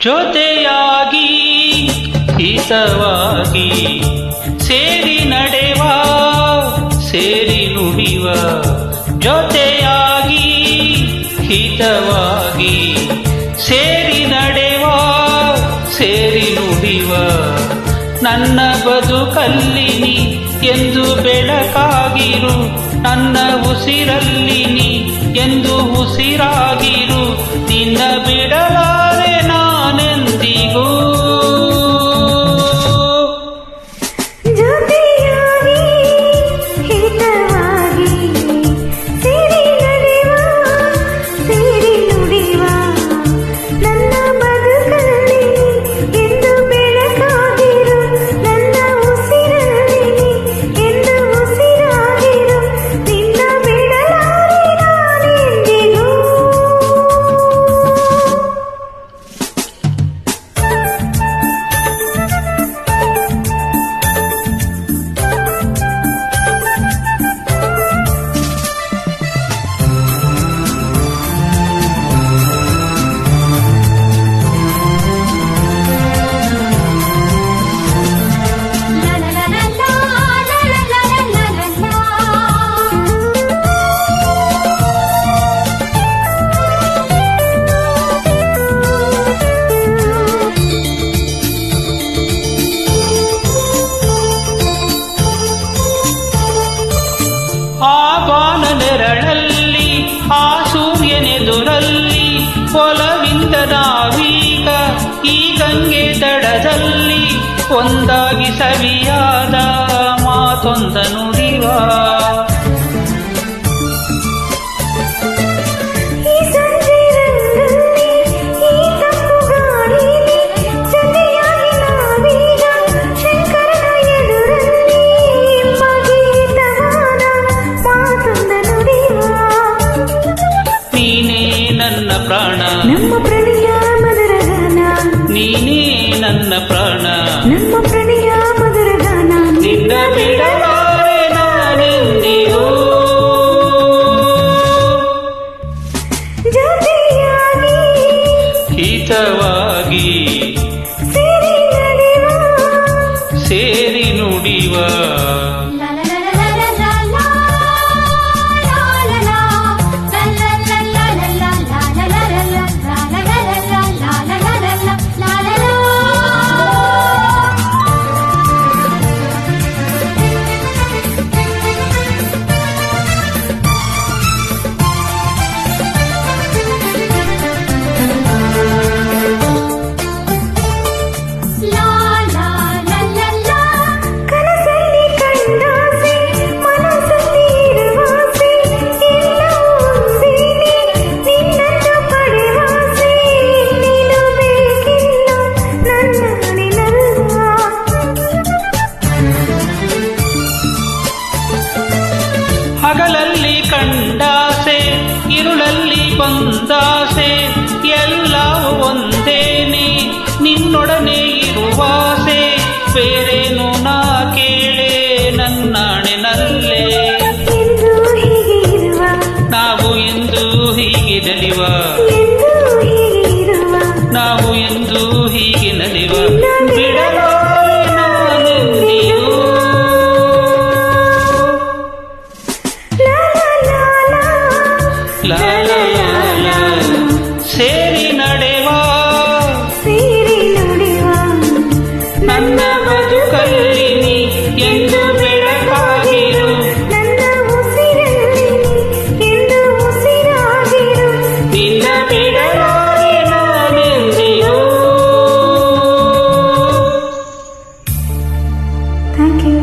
ಜೊತೆಯಾಗಿ ಹಿತವಾಗಿ ಸೇರಿ ನಡೆವ ಸೇರಿ ನುಡಿವ ಜೊತೆಯಾಗಿ ಹಿತವಾಗಿ ಸೇರಿ ನಡೆವ ಸೇರಿ ನುಡಿವ ನನ್ನ ಬದುಕಲ್ಲಿ ನೀ ಎಂದು ಬೆಳಕಾಗಿರು ನನ್ನ ಉಸಿರಲ್ಲಿ ನೀ ಎಂದು ಉಸಿರಾಗಿರು ನಿನ್ನ ಬಿಡಲಾರೆ ನಾನೆಂದಿಗೂ ನೆರಳಲ್ಲಿ ಆ ಸೂರ್ಯನೆದುರಲ್ಲಿ ಒಲವಿಂದ ನಾವೀಗ ಈ ಗಂಗೆ ದಡದಲ್ಲಿ ಒಂದಾಗಿ ಸವಿಯಾದ ಮಾತೊಂದ ನುಡಿವ ಪ್ರಾಣ ನಮ್ಮ ಪ್ರಣಯ ಮಧುರ ಗಾನ ನೀನೇ ನನ್ನ ಪ್ರಾಣ ನಮ್ಮ ಪ್ರಣಯ ಮಧುರ ಗಾನ ನಿನ್ನ ಬಿಡಲಾರೆ ನಾನೆಂದಿಗೂ ಜೊತೆಯಾಗಿ ಹಿತವಾಗಿ ಸೇರಿ ನಡೆವ ಸೇರಿ ನುಡಿವ ಹಗಲಲ್ಲಿ ಕಂಡಾಸೆ ಇರುಳಲ್ಲಿ ಬಂದಾಸೆ ಎಲ್ಲವೂ ಒಂದೇನೆ ನಿನ್ನೊಡನೆ ಇರುವಾಸೆ ಬೇರೇನು ನಾ ಕೇಳೆ ನನ್ನಾಣೆನಲ್ಲೇ ಎಂದು ಹೀಗೆ ಇರುವ ನಾವು ಎಂದು ಹೀಗೆ ನಲಿವ ನಾವು ಎಂದು ಹೀಗೆ ನಲಿವ ಬಿಡಲಾರೆ ನಾನೆಂದಿಗೂ ಸೇರಿ ನಡೆವ ಸೇರಿ ನುಡಿವ ನನ್ನ ಬದುಕಲ್ಲಿ ನೀ ಎಂದು ಬೆಳಕಾಗಿರು ನನ್ನ ಉಸಿರಲ್ಲಿ ಎಂದು ಉಸಿರಾಗಿರು ನಿನ್ನ ಬಿಡಲಾರೆ ನಾನೆಂದಿಗೂ. Thank you.